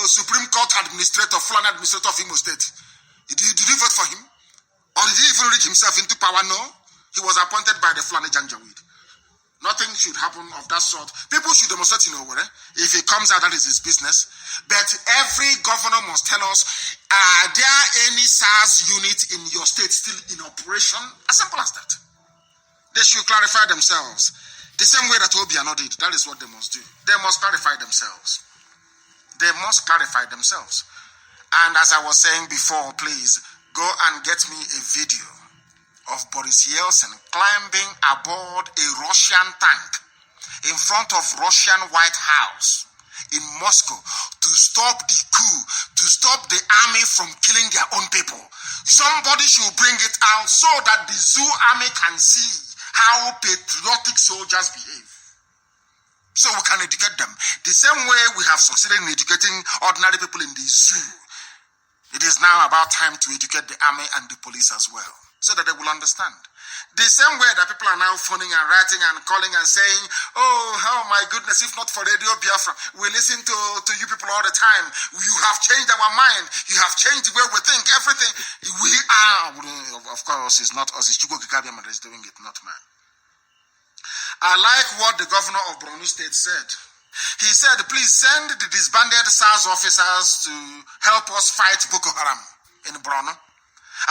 Supreme Court administrator, Fulani administrator of Imo State. Did you vote for him? Or did he even rig himself into power? No. He was appointed by the Fulani Janjaweed. Nothing should happen of that sort. People should demonstrate in Owerri. If it comes out, that is his business. But every governor must tell us, are there any SARS unit in your state still in operation? As simple as that. They should clarify themselves. The same way that Obiano did. That is what they must do. They must clarify themselves. They must clarify themselves. And as I was saying before, please, go and get me a video of Boris Yeltsin climbing aboard a Russian tank in front of Russian White House in Moscow to stop the coup, to stop the army from killing their own people. Somebody should bring it out so that the zoo army can see how patriotic soldiers behave. So we can educate them. The same way we have succeeded in educating ordinary people in the zoo, it is now about time to educate the army and the police as well, so that they will understand. The same way that people are now phoning and writing and calling and saying, oh my goodness, if not for Radio Biafra, we listen to you people all the time. You have changed our mind. You have changed the way we think, everything. We are, of course, it's not us, it's Chugo Kikabiama that is doing it, not man. I like what the governor of Borno State said. He said, please send the disbanded SARS officers to help us fight Boko Haram in Borno.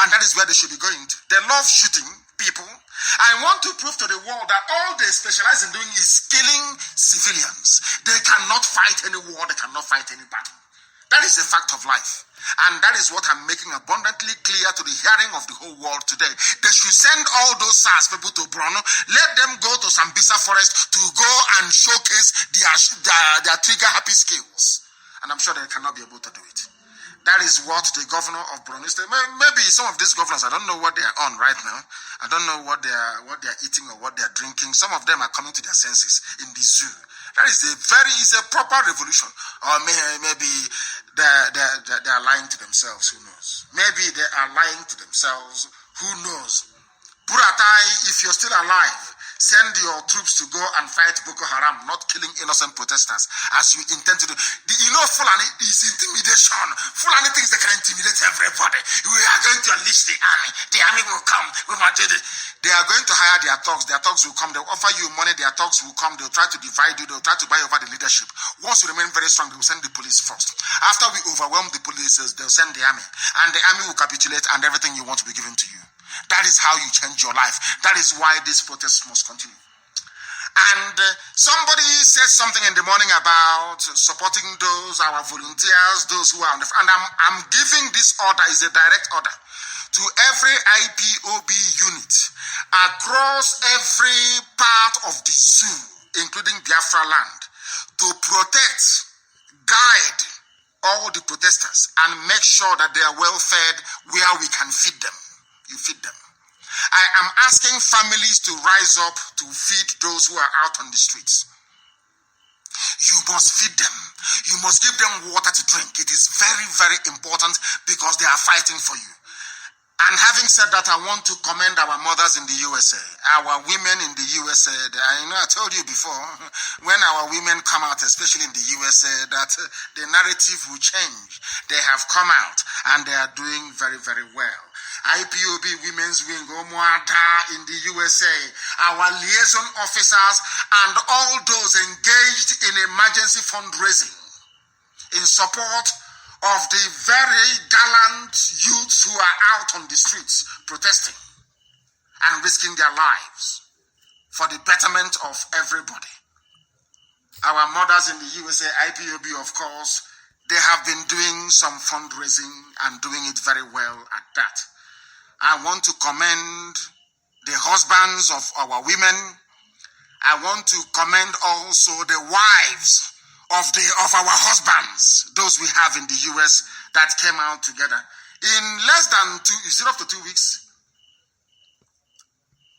And that is where they should be going to. They love shooting people. I want to prove to the world that all they specialize in doing is killing civilians. They cannot fight any war. They cannot fight any battle. That is a fact of life. And that is what I'm making abundantly clear to the hearing of the whole world today. They should send all those SARS people to Borno. Let them go to Sambisa Forest to go and showcase their trigger-happy skills. And I'm sure they cannot be able to do it. That is what the governor of Borno State, maybe some of these governors, I don't know what they are on right now. I don't know what they are eating or what they are drinking. Some of them are coming to their senses in the zoo. That is a proper revolution. Or maybe they are lying to themselves. Who knows? Maybe they are lying to themselves. Who knows? Buratai, if you're still alive, send your troops to go and fight Boko Haram, not killing innocent protesters, as you intend to do. Fulani is intimidation. Fulani thinks they can intimidate everybody. We are going to unleash the army. The army will come. We must do it. They are going to hire their thugs. Their thugs will come. They'll offer you money. Their thugs will come. They'll try to divide you. They'll try to buy over the leadership. Once you remain very strong, they will send the police first. After we overwhelm the police, they'll send the army. And the army will capitulate and everything you want will be given to you. That is how you change your life. That is why this protest must continue. And somebody said something in the morning about supporting our volunteers, those who are on the front. And I'm giving this order, is a direct order, to every IPOB unit across every part of the zoo, including Biafra land, to protect, guide all the protesters and make sure that they are well fed where we can feed them. You feed them. I am asking families to rise up to feed those who are out on the streets. You must feed them. You must give them water to drink. It is very, very important because they are fighting for you. And having said that, I want to commend our mothers in the USA, our women in the USA. I told you before, when our women come out, especially in the USA, that the narrative will change. They have come out and they are doing very, very well. IPOB Women's Wing, Omoata in the USA, our liaison officers and all those engaged in emergency fundraising in support of the very gallant youths who are out on the streets protesting and risking their lives for the betterment of everybody. Our mothers in the USA, IPOB, of course, they have been doing some fundraising and doing it very well at that. I want to commend the husbands of our women. I want to commend also the wives of our husbands, those we have in the US that came out together. In less than 2 weeks?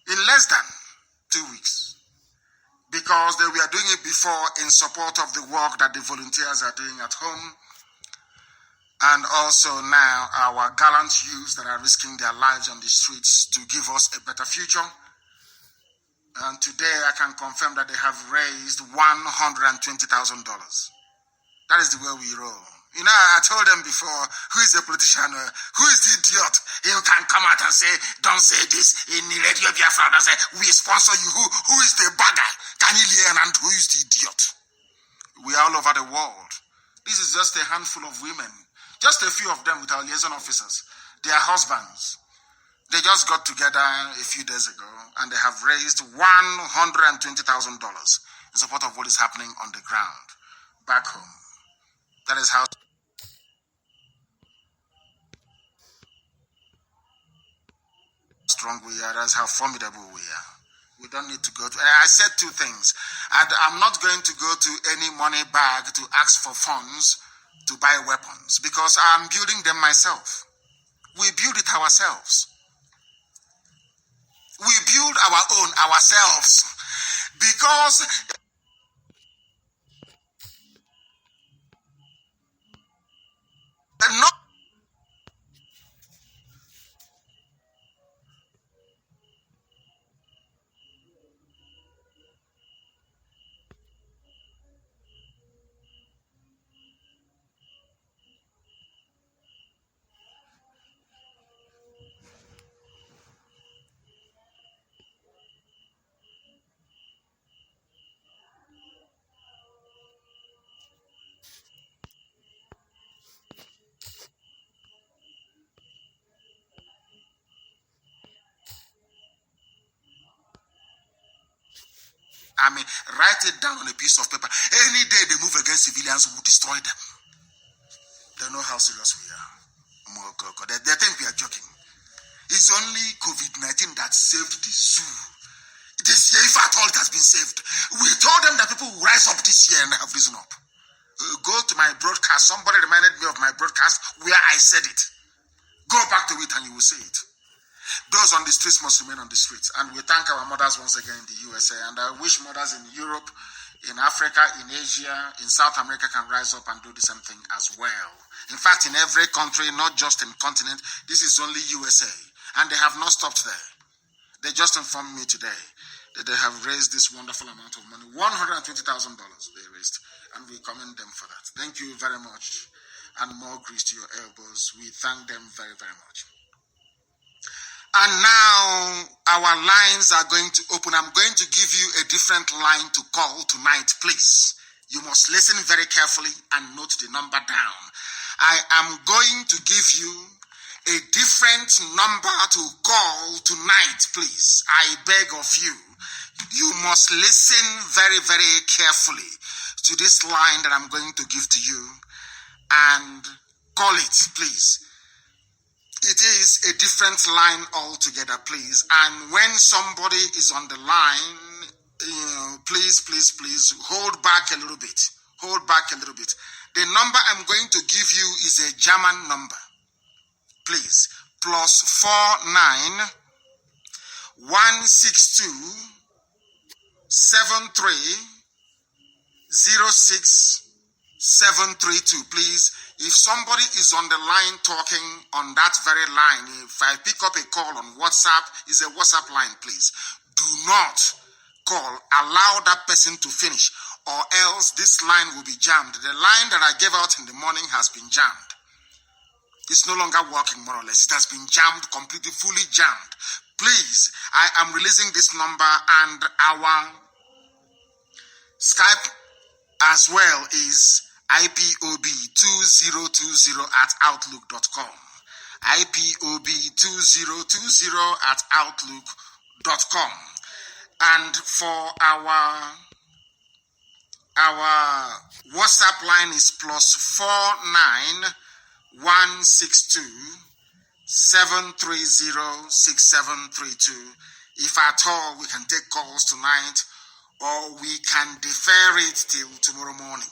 In less than 2 weeks. Because they were doing it before in support of the work that the volunteers are doing at home. And also now our gallant youths that are risking their lives on the streets to give us a better future. And today I can confirm that they have raised $120,000 That is the way we roll. You know, I told them before, who is the politician? Who is the idiot? He can come out and say, don't say this in the radio Biafra and say, we sponsor you. Who is the bagger? Canilian, and who is the idiot? We are all over the world. This is just a handful of women. Just a few of them with our liaison officers. Their husbands. They just got together a few days ago and they have raised $120,000 in support of what is happening on the ground back home. That is how strong we are. That's how formidable we are. We don't need to go to... I said two things. I'm not going to go to any money bag to ask for funds to buy weapons because I'm building them myself. We build it ourselves. We build our own ourselves because not write it down on a piece of paper. Any day they move against civilians, we will destroy them. They know how serious we are. They think we are joking. It's only COVID-19 that saved the zoo. This year, if at all it has been saved, we told them that people will rise up this year and have risen up. Go to my broadcast. Somebody reminded me of my broadcast where I said it. Go back to it and you will see it. Those on the streets must remain on the streets. And we thank our mothers once again in the USA. And I wish mothers in Europe, in Africa, in Asia, in South America can rise up and do the same thing as well. In fact, in every country, not just in continent, this is only USA. And they have not stopped there. They just informed me today that they have raised this wonderful amount of money. $120,000 they raised. And we commend them for that. Thank you very much. And more grease to your elbows. We thank them very, very much. And now our lines are going to open. I'm going to give you a different line to call tonight, please. You must listen very carefully and note the number down. I am going to give you a different number to call tonight, please. I beg of you. You must listen very, very carefully to this line that I'm going to give to you and call it, please. It is a different line altogether, please. And when somebody is on the line, please hold back a little bit. Hold back a little bit. The number I'm going to give you is a German number. Please. +49 162 73 06 732. Please. If somebody is on the line talking on that very line, if I pick up a call on WhatsApp, it's a WhatsApp line, please. Do not call. Allow that person to finish, or else this line will be jammed. The line that I gave out in the morning has been jammed. It's no longer working, more or less. It has been jammed, completely, fully jammed. Please, I am releasing this number, and our Skype as well is IPOB2020@outlook.com. IPOB2020@outlook.com. And for our WhatsApp line is +49 162 730 6732. If at all we can take calls tonight, or we can defer it till tomorrow morning.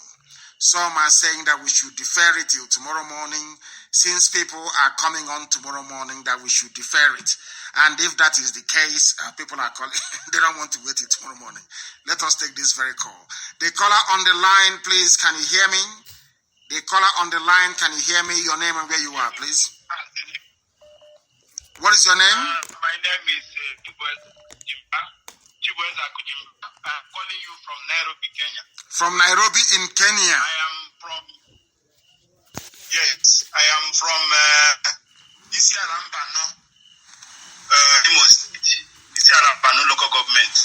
Some are saying that we should defer it till tomorrow morning. Since people are coming on tomorrow morning, that we should defer it. And if that is the case, people are calling, they don't want to wait till tomorrow morning. Let us take this very call. The caller on the line, please, can you hear me? The caller on the line, can you hear me? Your name and where you are, please. What is your name? My name is I'm calling you from Nairobi, Kenya. From Nairobi in Kenya. I am from Yes, I am from Isialambano, Imo State. Isialambano local government,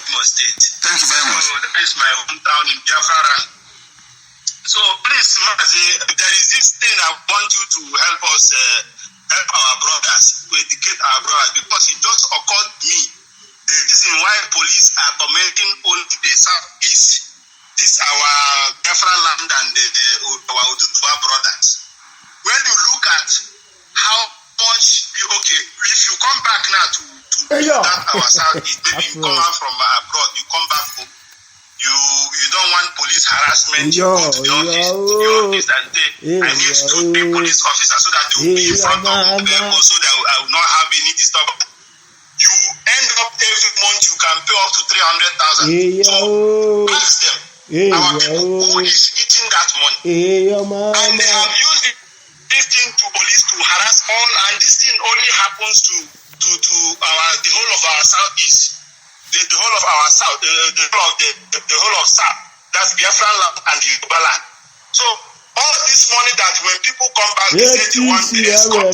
Imo State. Thank you very much. So that is my hometown in Biafra. So please, Mazi, there is this thing I want you to help us, help our brothers, to educate our brothers, because it just occurred to me the reason why police are commenting on the southeast. This our Biafra land and our Udutuwa brothers. When you look at how much, if you come back now to that our southeast, maybe you come out from abroad, you come back home, you don't want police harassment, you go to the office and say, I need 2-3 police officers so that they will be in front of them, so that I will not have any disturbance. You end up every month, you can pay up to 300,000. So ask them, our people, who is eating that money? And they have used this thing to police to harass all, and this thing only happens to the whole of our southeast, the whole of our south, the whole of south. That's Biafra land and the Yoruba land. So all this money that when people come back, they say they want the escort,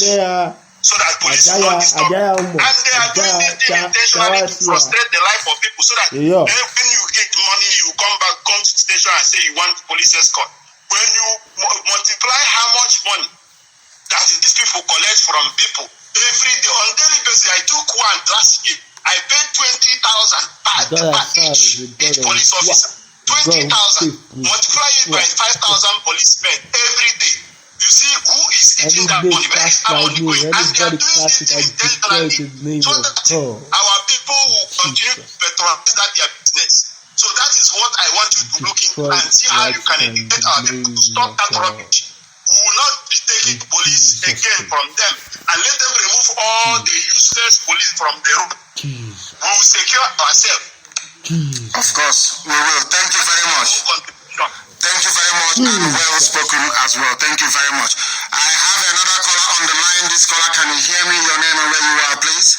so that police will not disturb. And they are doing this thing intentionally to frustrate the life of people, so that when you get money, you come to the station and say you want police escort. When you multiply how much money that these people collect from people every day on daily basis. I took one last year. I paid 20,000 per each police officer. 20,000. Multiply it by 5,000 policemen every day. You see who is eating that money? Where is that money going? And they are doing this intentionally so that our people will continue to patronize their business. So that is what I want you to look into and see how you can educate our people to stop that rubbish. We will not be taking police again from them, and let them remove all the useless police from the road. We will secure ourselves. Of course, we will. Thank you very much. Thank you very much, and well spoken as well. Thank you very much. I have another caller on the line. This caller, can you hear me? Your name and where you are, please.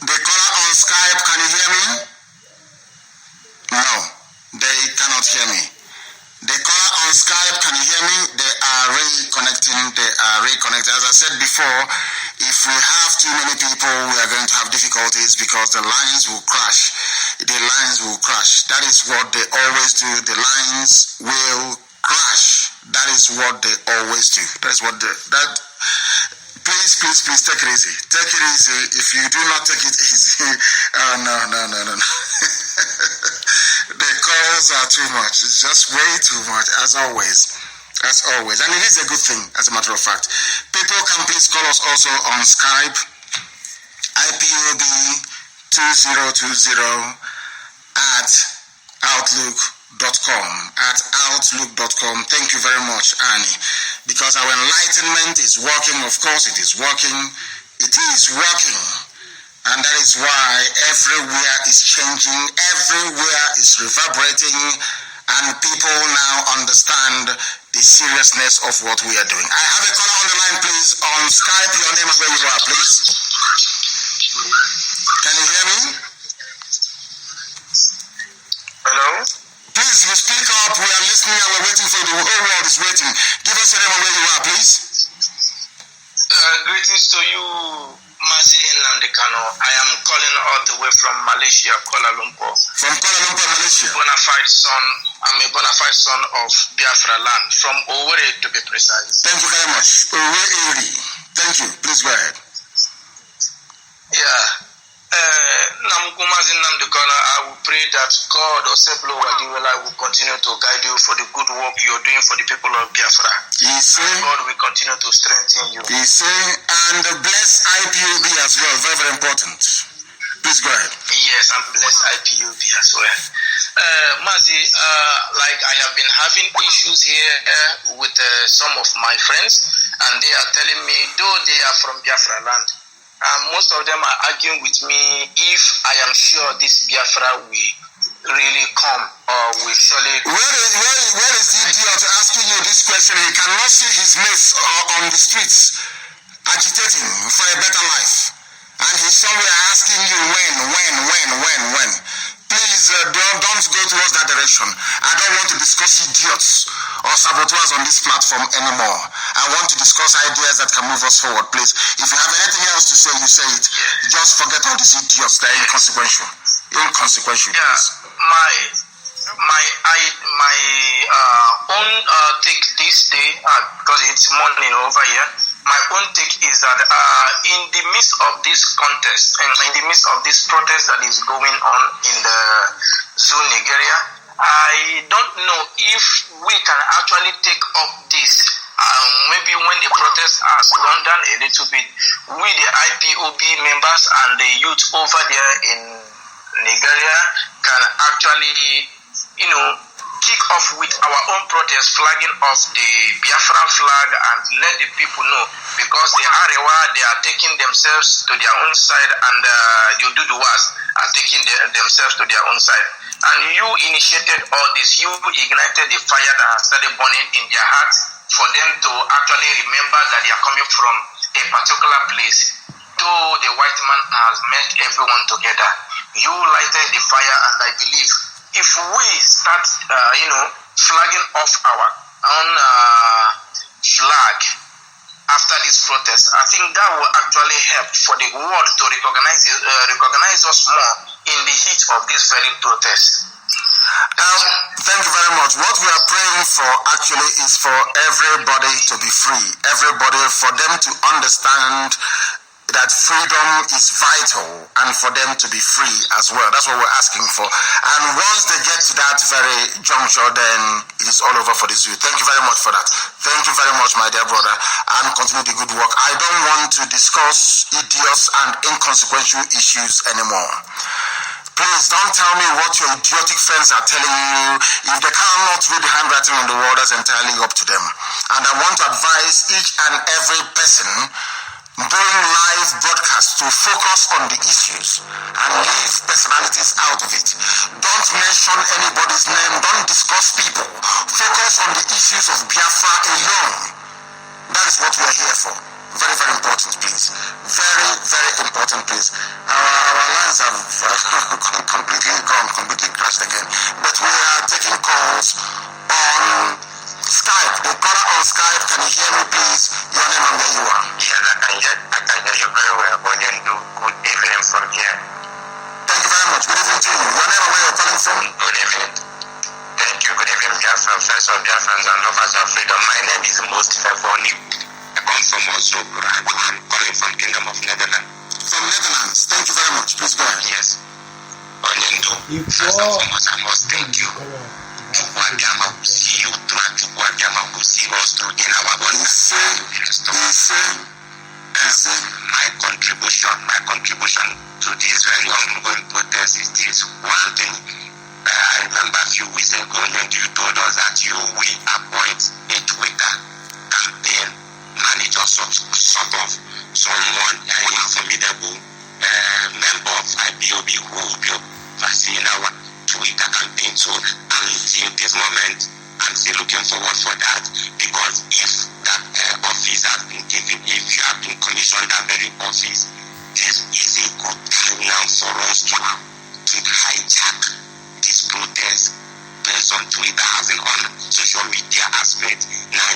The caller on Skype, can you hear me? No, they cannot hear me. The caller on Skype, can you hear me? They are reconnecting. As I said before, if we have too many people, we are going to have difficulties because the lines will crash. That is what they always do. The lines will crash. That is what they always do. Please take it easy. Take it easy. If you do not take it easy, no. The calls are too much. It's just way too much, as always. And it is a good thing, as a matter of fact. People can please call us also on Skype, IPOB 2020 at outlook.com. Thank you very much, Annie. Because our enlightenment is working. Of course, it is working. And that is why everywhere is changing, everywhere is reverberating, and people now understand the seriousness of what we are doing. I have a caller on the line, please, on Skype. Your name and where you are, please. Can you hear me? Hello? Please, you speak up. We are listening and we're waiting for you. The whole world is waiting. Give us your name and where you are, please. Greetings to you, Mazi Nnamdi-Kanu. I am calling all the way from Malaysia, Kuala Lumpur. From Kuala Lumpur, Malaysia. I'm a bona fide son of Biafra land, from Owerri to be precise. Thank you very much. Owerri. Thank you. Please go ahead. Yeah. Mazi Nnamdi-Kanu, I will pray that God or Seblo Wadiwela will continue to guide you for the good work you're doing for the people of Biafra. God will continue to strengthen you. And bless IPOB as well. Very, very important. Please go ahead. Yes, and bless IPOB as well. Mazi, like I have been having issues here with some of my friends, and they are telling me, though they are from Biafra land, most of them are arguing with me if I am sure this Biafra will really come or will surely. Where is the idiot asking you this question? He cannot see his mates on the streets agitating for a better life. And he's somewhere asking you when. Please don't go towards that direction. I don't want to discuss idiots or saboteurs on this platform anymore. I want to discuss ideas that can move us forward, please. If you have anything else to say, you say it. Just forget all these idiots. They're inconsequential. Inconsequential, please. My own take this day, because it's morning over here, my own take is that in the midst of this contest and in the midst of this protest that is going on in the zoo Nigeria, I don't know if we can actually take up this. Maybe when the protest has gone down a little bit, we the IPOB members and the youth over there in Nigeria can actually, kick off with our own protest, flagging off the Biafran flag and let the people know, because the Arewa, they are taking themselves to their own side, and the Oduduwas are taking themselves to their own side. And you initiated all this, you ignited the fire that has started burning in their hearts for them to actually remember that they are coming from a particular place. Though the white man has met everyone together, you lighted the fire, and I believe if we start, flagging off our own flag after this protest, I think that will actually help for the world to recognize us more in the heat of this very protest. Thank you very much. What we are praying for actually is for everybody to be free. Everybody, for them to understand that freedom is vital, and for them to be free as well. That's what we're asking for. And once they get to that very juncture, then it is all over for the zoo. Thank you very much for that. Thank you very much, my dear brother, and continue the good work. I don't want to discuss idiots and inconsequential issues anymore. Please don't tell me what your idiotic friends are telling you. If they cannot read the handwriting on the wall, that's entirely up to them. And I want to advise each and every person during live broadcast to focus on the issues and leave personalities out of it. Don't mention anybody's name. Don't discuss people. Focus on the issues of Biafra alone. That is what we are here for. Very, very important, please. Very, very important, please. Our lines have completely crashed again. But we are taking calls on Skype. The caller on Skype, can you hear me, please? Your name and where you are. Yes, I can hear you very well. Good evening from here. Thank you very much. Good evening to you. Your name and where you're calling from? Good evening. Thank you. Good evening, Biafra, friends of Biafrans and lovers of freedom. My name is Mustafa Foni. I come from Oslo. I'm calling from Kingdom of Netherlands. From Netherlands. Thank you very much. Please go ahead. Yes. First and foremost, I must thank you. Chukwadiama will see you through, and Chukwadiama will see us through in our my contribution to this very ongoing protest is this one thing. I remember a few weeks ago when you told us that you will appoint a Twitter campaign manager, sort of someone, a formidable member of IPOB who will be overseeing our Twitter campaign. So until this moment, I'm still looking forward for that, because if that office has been given, if you have been commissioned that very office, this is a good time now for us to hijack this protest based on Twitter as an on social media aspect. Now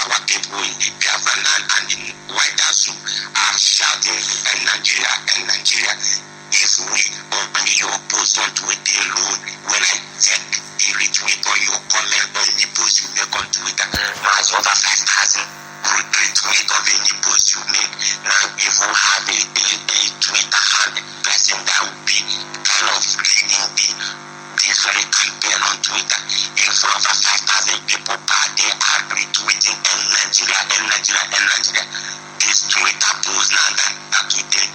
our people in the Biafran land and in wider zoo are shouting Nigeria. If we open your post on Twitter alone, when I check the retweet or your comment on the post you make on Twitter, now it's over 5,000 retweet of any post you make. Now if we have a Twitter hand person that will be kind of leading this very campaign on Twitter, if over 5,000 people per day are retweeting Nigeria, this Twitter post now that today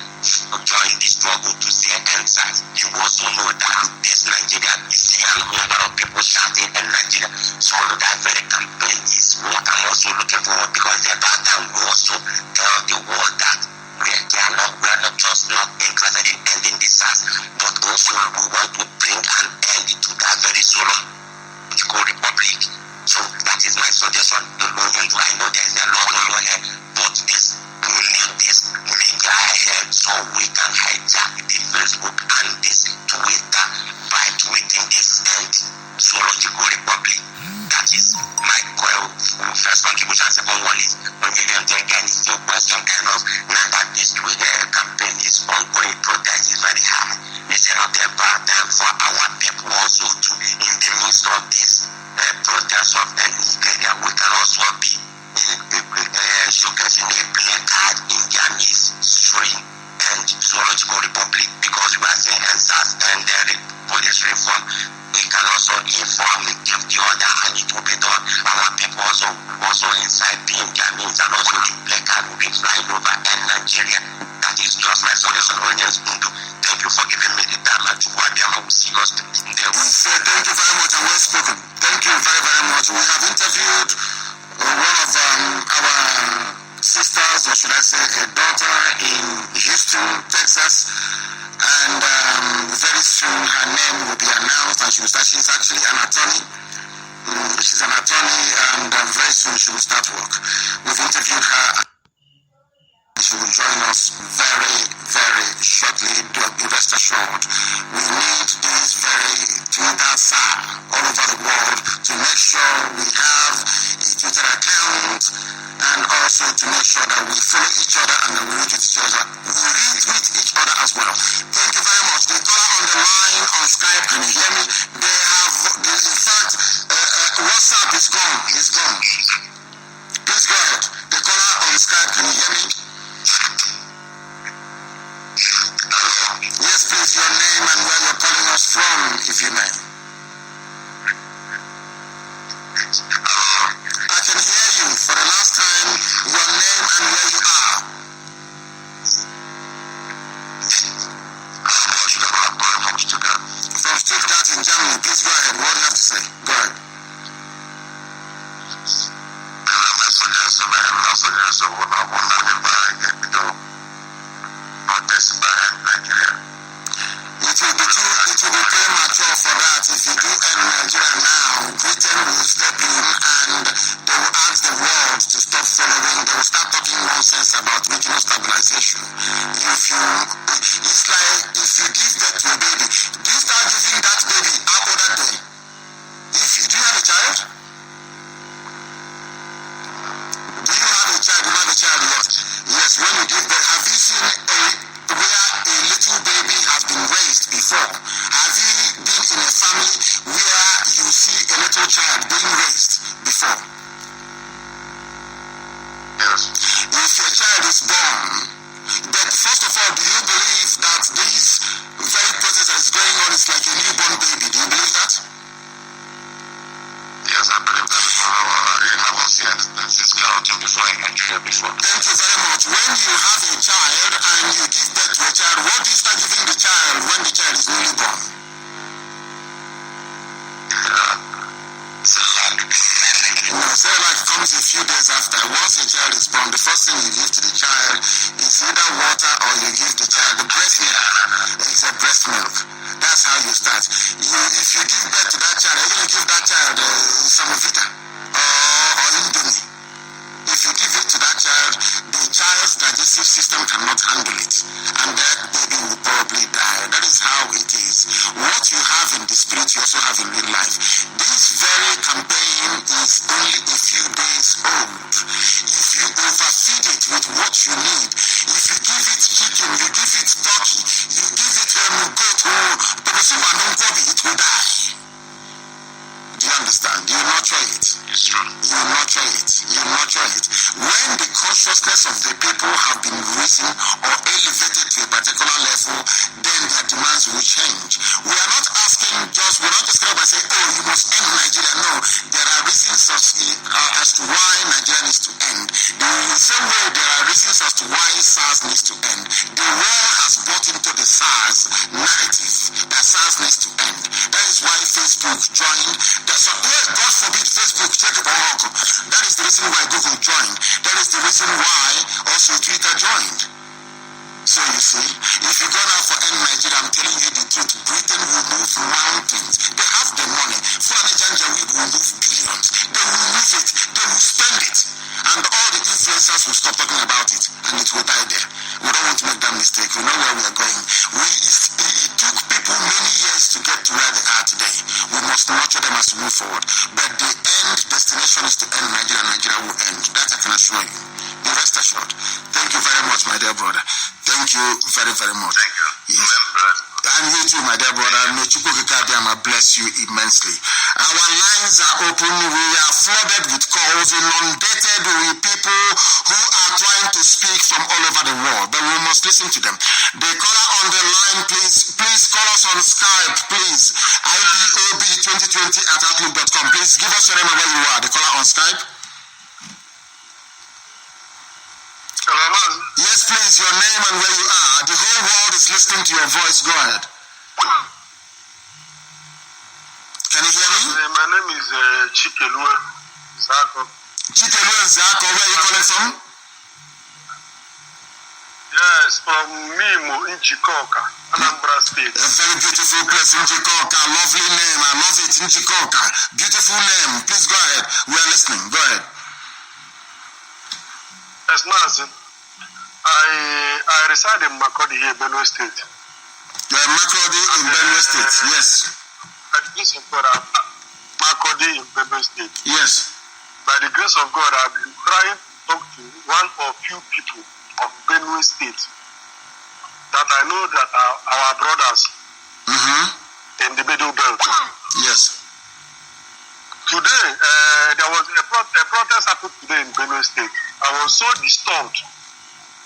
join the struggle to see answers. You also know that this Nigeria is seeing a number of people shouting Nigeria. So that very campaign is what I'm also looking for, because at that time we also tell the world that we are not just not interested in ending the SARS, but also we want to bring an end to that very political republic. So that is my suggestion. I know there is a lot here, but this to lead this media ahead so we can hijack the Facebook and this Twitter fight within this zoological republic. That is my first contribution. Second one is when you again is your question kind of now that this campaign is ongoing, protest is very high. It's not about time for our people also to, in the midst of this protest of Nigeria, we can also be showcasing a placard in their midst showing and zoological republic because we are saying NSAS and the police reform. We can also inform and give the order and it will be done. Our people also inside being their means and also the placard will be flying over and Nigeria. That is just my solution. Thank you for giving me the time and to what I will see us in there. Thank you very much and well spoken. Thank you very, very much. We have interviewed one of our sisters, or should I say a daughter in Houston, Texas, and very soon her name will be announced and she will start. She's actually an attorney. She's an attorney and very soon she will start work. We've interviewed her. She will join us very, very shortly. Be rest assured. We need this very Twitter star all over the world to make sure we have a Twitter account and also to make sure that we follow each other and that we retweet each other. We retweet each other as well. Thank you very much. The caller on the line on Skype, can you hear me? They have, in fact, WhatsApp is gone. It's gone. Please go ahead. The caller on Skype, can you hear me? Yes, please, your name and where you're calling us from, if you may. I can hear you for the last time, your name and where you are. From Stuttgart in Germany, please go ahead. What do you have to say? Go ahead. It will be premature for that. If you do end Nigeria now, Britain will step in and they will ask the world to stop following. They will start talking nonsense about regional stabilization. It's like if you give birth to a baby, do you start giving that baby after that day? Do you have a child? Do you have a child? You have a child yet? Yes, when you give birth, have you seen where a little baby has been raised before? Have you been in a family where you see a little child being raised before? Yes. If your child is born, but first of all, do you believe that this very process that is going on is like a newborn baby? Do you believe that? Yes, I believe that. I haven't seen this kind of thing before in Nigeria before. Thank you very much. When you have a child and you give birth to a child, what do you start giving the child when the child is newly born? Cerelac comes a few days after. Once a child is born, the first thing you give to the child is either water or you give the child the breast milk. It's a breast milk. That's how you start. If you give birth to that child, you're going to give that child Samovita or Indomie. If you give it to that child, the child's digestive system cannot handle it, and that baby will probably die. That is how it is. What you have in the spirit, you also have in real life. This very campaign is only a few days old. If you overfeed it with what you need, if you give it chicken, you give it turkey, you give it goat, it will die. Do you understand? You nurture it. It's true. You nurture it. You nurture it. When the consciousness of the people have been risen or elevated to a particular level, then their demands will change. We're not just coming by saying, oh, you must end Nigeria. No, there are reasons as to why Nigeria needs to end. The same way there are reasons as to why SARS needs to end. The world has bought into the SARS narrative that SARS needs to end. That is why Facebook joined. God forbid Facebook take a walk. That is the reason why Google joined. That is the reason why also Twitter joined. So you see, if you go now for End Nigeria, I'm telling you the truth, Britain will move mountains. They have the money. Fulani Janjaweed will move billions. They will move it. They will spend it. And all the influencers will stop talking about it. And it will die there. We don't want to make that mistake. We know where we are going. It took people many years to get to where they are today. We must nurture them as we move forward. But the end destination is to end Nigeria. Nigeria will end. That I can assure you. Be rest assured. Thank you very much, my dear brother. Thank you very, very much. Thank you. Yes. And you too, my dear brother. May Chukwukikadiama bless you immensely. Our lines are open. We are flooded with calls, inundated with people who are trying to speak from all over the world. But we must listen to them. The caller on the line, please call us on Skype, please. IPOB2020@outlook.com. Please give us your name and where you are. The caller on Skype. Yes, please, your name and where you are. The whole world is listening to your voice. Go ahead. Can you hear me? My name is Chilobrown Zako. Chilobrown Zako, where are you calling from? Yes, from Mimo in Chikoka, Anambra State. A very beautiful place in Chikoka. Lovely name. I love it in Chikoka. Beautiful name. Please go ahead. We are listening. Go ahead. Yes, Mazi. I reside in Makodi here, Benue State. You're in Makodi in Benue State, yes. By the grace of God, Makodi in Benue State. Yes. By the grace of God, I've been trying to talk to one or few people of Benue State that I know that are our brothers in the Middle Belt. Yes. Today, there was a protest happened today in Benue State. I was so disturbed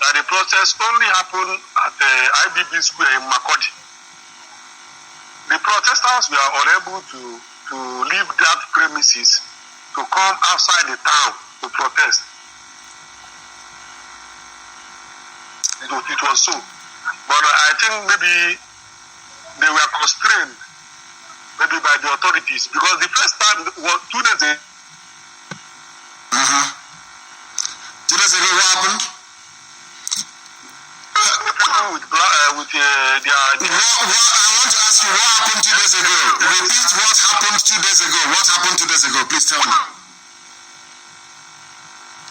that the protest only happened at the IBB Square in Makodi. The protesters were unable to leave that premises to come outside the town to protest. It was so. But I think maybe they were constrained maybe by the authorities, because the first time was 2 days ago. 2 days ago, what happened? I want to ask you, what happened 2 days ago? Repeat what happened 2 days ago. What happened 2 days ago? Please tell me.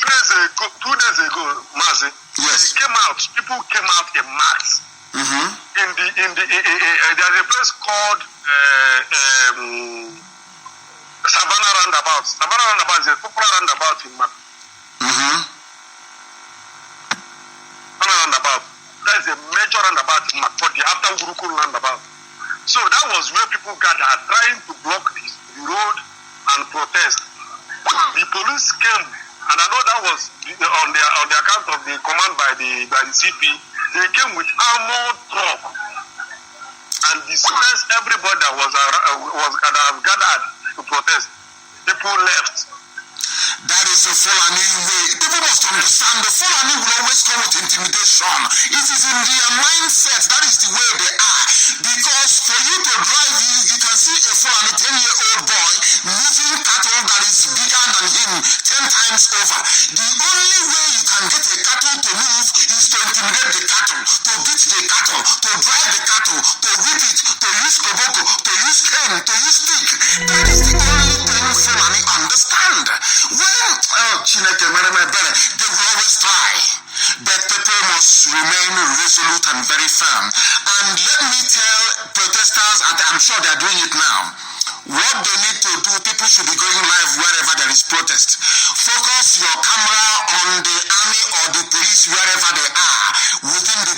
2 days ago, Mazi. Yes. People came out in mass. There's a place called Savannah Roundabout. Savannah Roundabout is a popular roundabout in Makodi. Roundabout. That is a major roundabout in Makodi after Gurukul roundabout. So that was where people gathered trying to block the road and protest. The police came, and I know that was on the account of the command by the CP. They came with armored truck and dispersed everybody that was gathered to protest. People left. That is a Fulani way. People must understand the Fulani will always come with intimidation. It is in their mindset. That is the way they are. Because for you to drive, you can see a Fulani 10-year-old boy moving cattle that is bigger than him 10 times over. The only way you can get a cattle to move is to intimidate the cattle, to beat the cattle, to drive the cattle, to whip it, to use koboko, to use cane, to use stick. That is the only thing Fulani understand. Chineke, they will always try, but people must remain resolute and very firm. And let me tell protesters, and I'm sure they are doing it now, what they need to do, people should be going live wherever there is protest. Focus your camera on the army or the police wherever they are, within the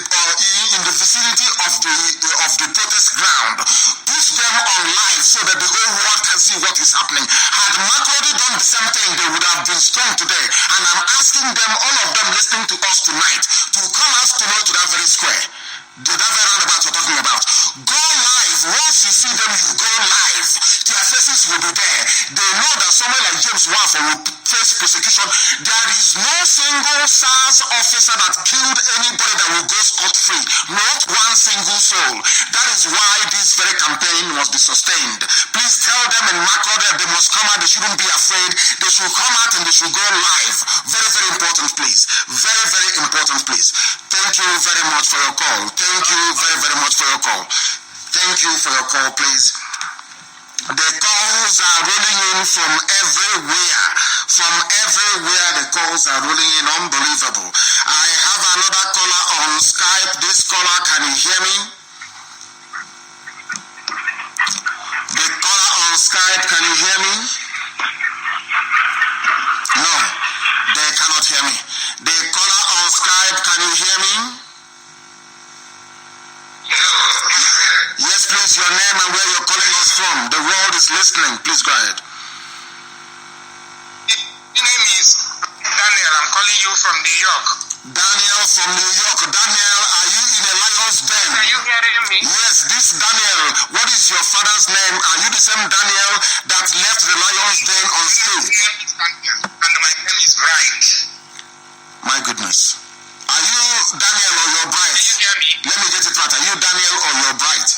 in the vicinity of the protest ground. Put them on live so that the whole world can see what is happening. Had Makodi done the same thing, they would have been strong today. And I'm asking them, all of them listening to us tonight, to come out tomorrow to that very square. That very roundabout you're talking about. Go live. Once you see them, you go live. Their faces will be there. They know that someone like James Waffle will face persecution. There is no single SARS officer that killed anybody that will go scot-free. Not one single soul. That is why this very campaign was must be sustained. Please tell them in Macro that they must come out, they shouldn't be afraid. They should come out and they should go live. Very, very important, please. Very, very important, please. Thank you very much for your call. Thank you very, very much for your call. Thank you for your call, please. The calls are rolling in from everywhere. From everywhere, the calls are rolling in. Unbelievable. I have another caller on Skype. This caller, can you hear me? The caller on Skype, can you hear me? No, they cannot hear me. The caller on Skype, can you hear me? Yes, please, your name and where you're calling us from. The world is listening. Please go ahead. My name is Daniel. I'm calling you from New York. Daniel from New York. Daniel, are you in a lion's den? Are you hearing me? Yes, this Daniel. What is your father's name? Are you the same Daniel that left the lion's den on stage? My name is Daniel, and my name is Bright. My goodness. Are you Daniel or your bride? Can you hear me? Let me get it right. Are you Daniel or your bride?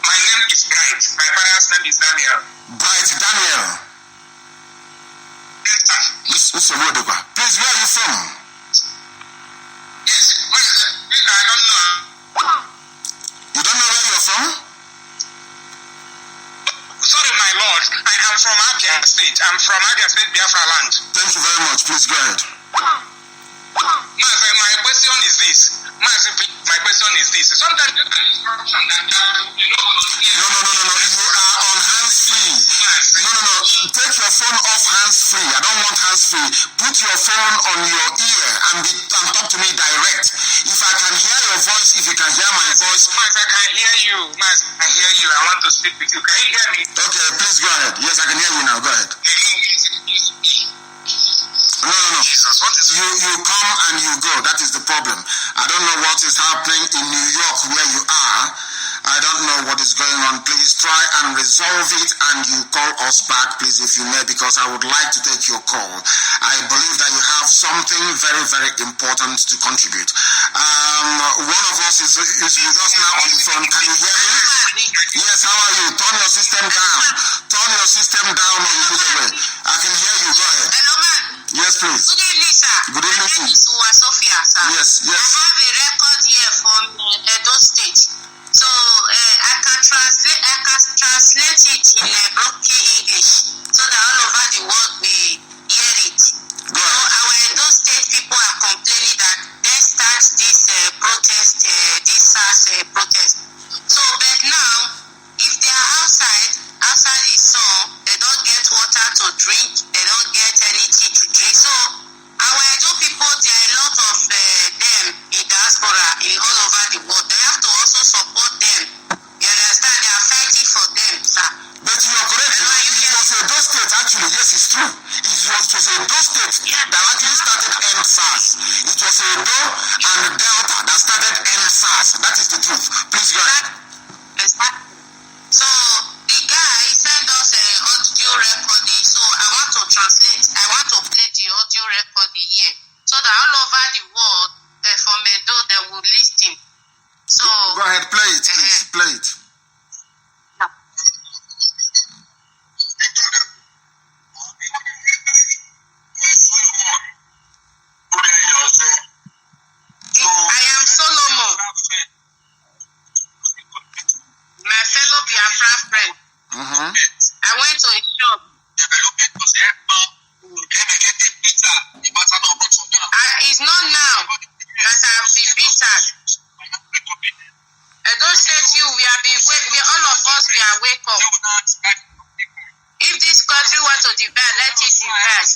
My name is Bright. My father's name is Daniel. Bright Daniel. Yes, sir. Please, where are you from? Yes. I don't know. You don't know where you're from? Sorry, my lord. I am from Abia State. I'm from Abia State, Biafra land. Thank you very much. Please go ahead. My question is this. My question is this. Sometimes you have instruction that you know. No. You are on hands-free. No. Take your phone off hands-free. I don't want hands-free. Put your phone on your ear and talk to me direct. If I can hear your voice, if you can hear my voice. Mas, I can hear you. Mas, I hear you. I want to speak with you. Can you hear me? Okay, please go ahead. Yes, I can hear you now. Go ahead. No. Jesus, what is You come and you go. That is the problem. I don't know what is happening in New York where you are. I don't know what is going on. Please try and resolve it and you call us back, please, if you may, because I would like to take your call. I believe that you have something very, very important to contribute. One of us is with us now on the phone. Can you hear me? Yes, how are you? Turn your system down. Turn your system down or you move away. I can hear you. Go ahead. Hello, ma'am. Yes, please. Good evening, sir. Good evening. My name is Sophia, sir. Yes. I have a record here from Edo State. So I can translate it in broken English so that all over the world will hear it. Go So ahead. our Edo State people are complaining that they start this protest, this SARS protest. So but now, if they are outside the sun, they don't get water to drink, they don't get anything to drink. So our Edo people, there are a lot of them in diaspora in all over the world. They have to also support them. You understand? They are fighting for them, sir. But you are correct. It was Edo State, actually. Yes, it's true. It was Edo State that actually started EndSARS. It was Edo and Delta that started EndSARS. That is the truth. Please go ahead. So the guy sent us an audio recording. So I want to translate. I want to play the audio recording here, so that all over the world, from Edo, they will listen. So Go ahead, play it, please. Play it. I am Solomon, my fellow Biafra friend. I went to a shop. It's not now that I have been beaten. I don't say to you, all of us, we are wake up. If this country wants to divide, let it divide.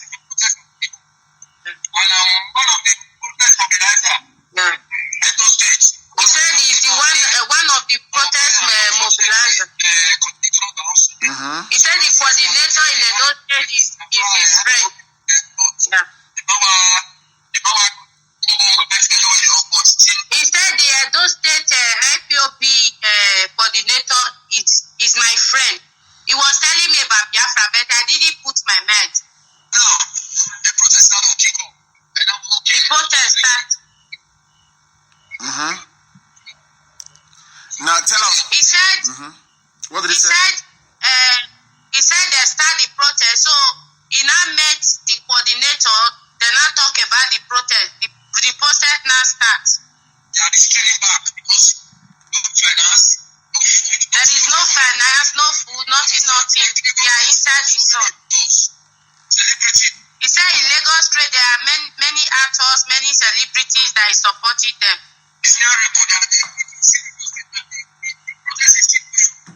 He said he's the one of the protest mobilizers. He said the coordinator in Edo State is his friend. Yeah. He said the Edo State IPOB coordinator is my friend. He was telling me about Biafra, but I didn't put my mind. now? The protest started to kick off. And I'm okay. The protest started. Now tell us. He said. What did he say? He said they start the protest. So he now met the coordinator. They now talk about the protest. The protest now starts. Yeah, they're scaling back because no finance, no food. There is no finance, no food, nothing. They are inside the sun. He said in Lagos State there are many actors, many celebrities that is supporting them. It's not recorded.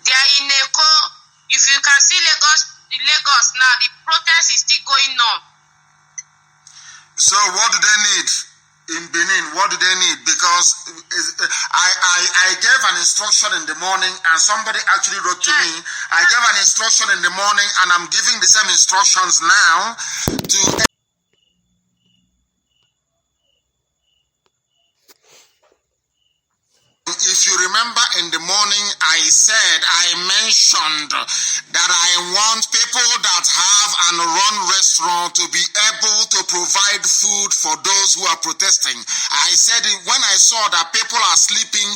They are in Eko. If you can see Lagos now, the protest is still going on. So what do they need in Benin? What do they need? Because I gave an instruction in the morning and somebody actually wrote to me. I gave an instruction in the morning and I'm giving the same instructions now to... If you remember in the morning, I mentioned that I want people that have and run restaurant to be able to provide food for those who are protesting. I said it when I saw that people are sleeping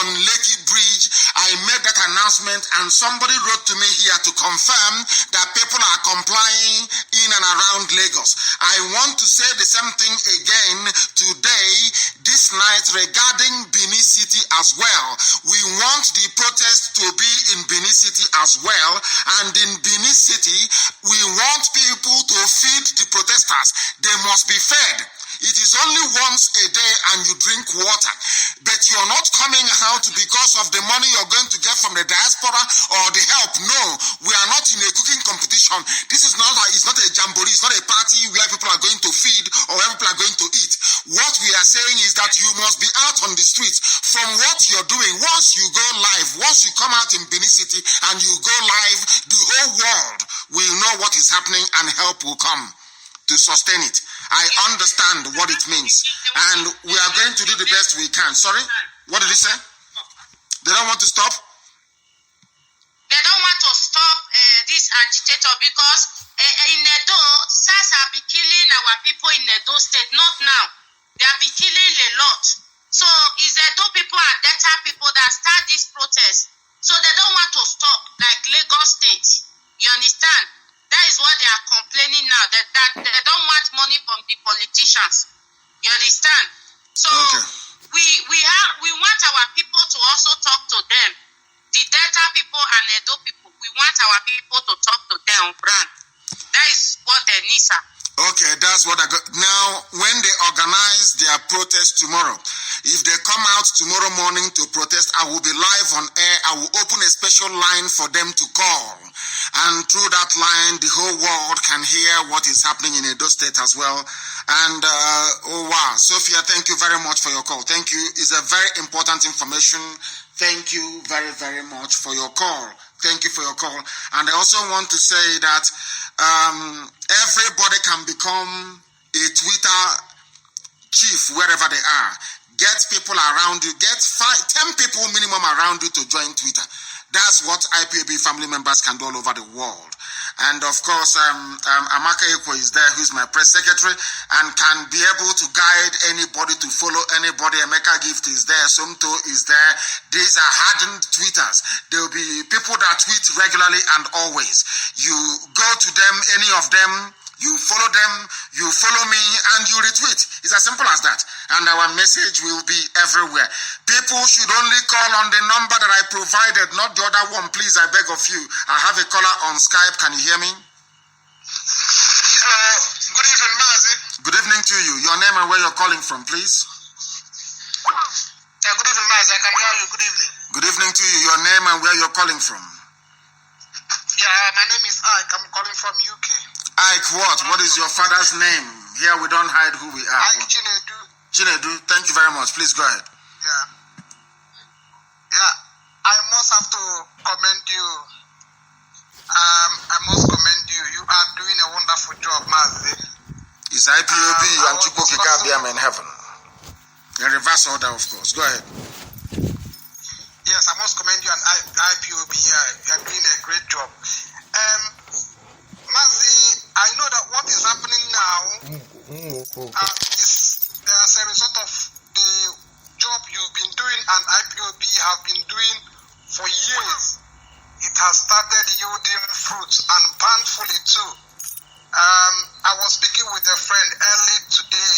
on Lekki Bridge, I made that announcement and somebody wrote to me here to confirm that people are complying in and around Lagos. I want to say the same thing again today, this night regarding Benin City as well. We want the protest to be in Benin City as well, and in Benin City we want people to feed the protesters. They must be fed. It is only once a day and you drink water, but you're not coming out because of the money you're going to get from the diaspora or the help. No, we are not in a cooking competition. This is it's not a jamboree, it's not a party where people are going to feed or where people are going to eat. What we are saying is that you must be out on the streets. From what you're doing, once you go live, once you come out in Benin City and you go live, the whole world will know what is happening and help will come to sustain it. I understand what it means, and we are going to do the best we can. Sorry? What did he say? They don't want to stop? They don't want to stop this agitator because in Edo, SARS have been killing our people in Edo State, not now. They have been killing a lot. So it's Edo people and Delta people that start this protest. So they don't want to stop, like Lagos State. You understand? That is what they are complaining now, that they don't want money from the politicians. You understand? So we want our people to also talk to them. The Delta people and Edo people, we want our people to talk to them, Brand. That is what they need, sir. Okay, that's what I got. Now, when they organize their protest tomorrow, if they come out tomorrow morning to protest, I will be live on air. I will open a special line for them to call. And through that line, the whole world can hear what is happening in Edo State as well. And, oh wow, Sophia, thank you very much for your call. Thank you. It's a very important information. Thank you very, very much for your call. Thank you for your call. And I also want to say that everybody can become a Twitter chief wherever they are. Get people around you. Get 10 people minimum around you to join Twitter. That's what IPOB family members can do all over the world. And of course, Amaka Eko is there, who's my press secretary, and can be able to guide anybody to follow anybody. Emeka Gift is there, Somto is there. These are hardened tweeters. There will be people that tweet regularly and always. You go to them, any of them, you follow them, you follow me, and you retweet. It's as simple as that. And our message will be everywhere. People should only call on the number that I provided, not the other one, please, I beg of you. I have a caller on Skype. Can you hear me? Hello. Good evening, Mazi. Good evening to you. Your name and where you're calling from, please. Yeah, good evening, Mazi. I can hear you. Good evening. Good evening to you. Your name and where you're calling from. Yeah, my name is Ike. I'm calling from UK. Ike what? What is your father's name? Here we don't hide who we are. Ike Chinedu. Chinedu, thank you very much. Please go ahead. Yeah. Yeah, I must have to commend you. I must commend you. You are doing a wonderful job, Mazi. It's IPOB and Chukwuka Gabiam in heaven. In reverse order, of course. Go ahead. Yes, I must commend you and IPOB. Yeah, you are doing a great job. Mazi, I know that what is happening now is as a result of the job you've been doing and IPOB have been doing for years. has started yielding fruits and bountifully too. I was speaking with a friend early today.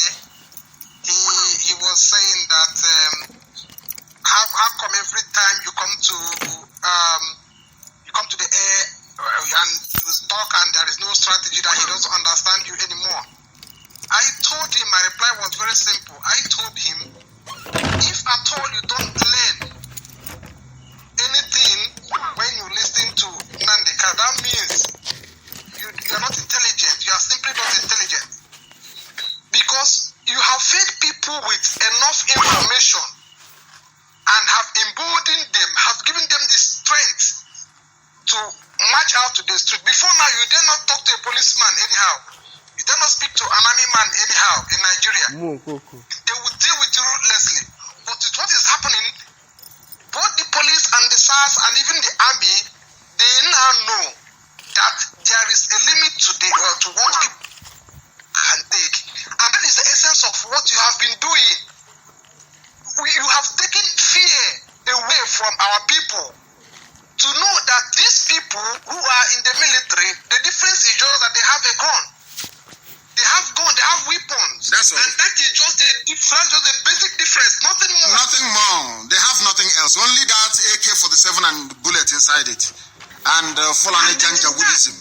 He was saying that how come every time you come to the air and you talk and there is no strategy, that he doesn't understand you anymore. I told him, my reply was very simple. I told him, if at all you don't learn anything when you listen to Nandeka, that means you're not intelligent. You are simply not intelligent. Because you have fed people with enough information and have emboldened them, have given them the strength to march out to the street. Before now, you dare not talk to a policeman anyhow. You dare not speak to an army man anyhow in Nigeria. They will deal with you ruthlessly. But with what is happening, both the police and the SARS and even the army, they now know that there is a limit to what people can take. And that is the essence of what you have been doing. You have taken fear away from our people to know that these people who are in the military, the difference is just that they have a gun. They have gun, they have weapons. That's all. And that is just the basic difference, nothing more. Nothing more. They have nothing else. Only that AK-47 and bullet inside it. And Fulani Janjaweedism.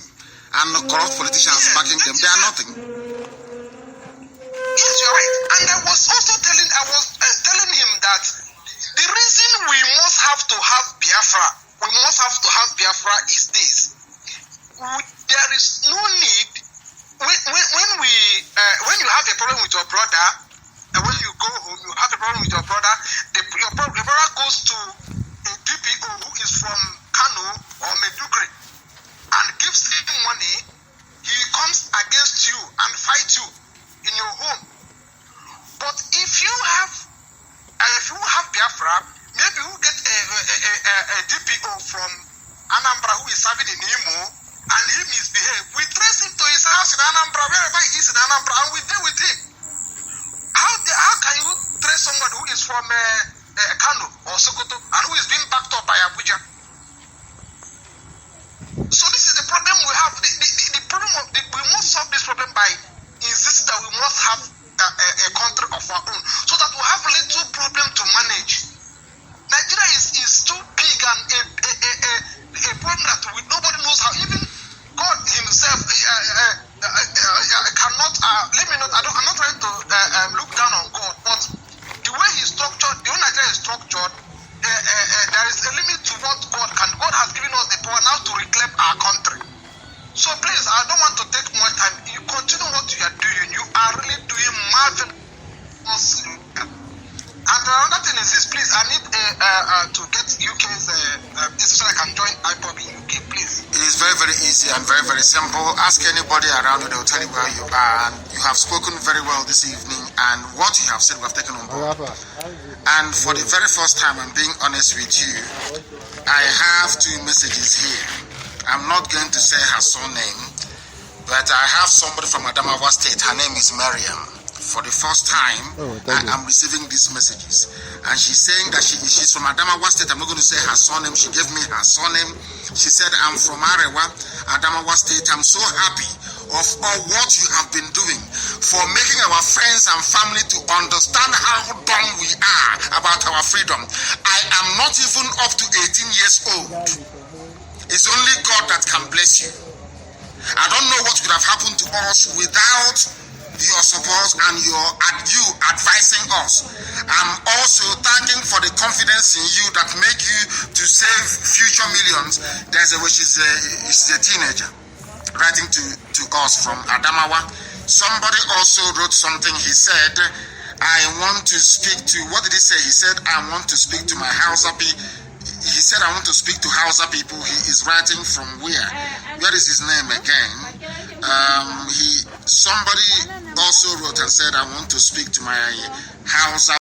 And corrupt politicians backing them. They are nothing. Yes, you're right. And I was also telling him that the reason we must have to have Biafra is this. There is no need. When you have a problem with your brother, and when you go home, you have a problem with your brother, your brother goes to a DPO who is from Kano or Medugri and gives him money. He comes against you and fights you in your home. But if you have Biafra, maybe you get a DPO from Anambra who is serving in Imo, and he misbehaved. We trace him to his house in Anambra, wherever he is in Anambra, and we deal with him. How can you trace someone who is from Kano or Sokoto and who is being backed up by Abuja? So this is the problem we have. The problem we must solve this problem by insisting that we must have a country of our own, so that we have little problem to manage. Nigeria is too big and a problem that nobody knows how. Even God himself cannot. I'm not trying to look down on God, but the way he's structured, the way Nigeria is structured, there is a limit to what God can. God has given us the power now to reclaim our country. So please, I don't want to take more time. You continue what you are doing. You are really doing marvelously. And another thing is this, please, I need to get UK's this so I can join IPOB in UK, please. It is very, very easy and very, very simple. Ask anybody around you, they will tell you where you are. And you have spoken very well this evening, and what you have said we have taken on board. And for the very first time, I'm being honest with you, I have two messages here. I'm not going to say her surname, but I have somebody from Adamawa State. Her name is Mariam. For the first time, I'm receiving these messages. And she's saying that she's from Adamawa State. I'm not going to say her surname. She gave me her surname. She said, I'm from Arewa, Adamawa State. I'm so happy of all what you have been doing for making our friends and family to understand how dumb we are about our freedom. I am not even up to 18 years old. It's only God that can bless you. I don't know what could have happened to us without your support and you advising us. I'm also thanking for the confidence in you that make you to save future millions. There's a she's a teenager writing to us from Adamawa. Somebody also wrote something. He said, I want to speak to, what did he say? He said, I want to speak to my Hausa people. He said, I want to speak to Hausa people. He is writing from where? Where is his name again? Somebody also wrote and said, I want to speak to my Hausa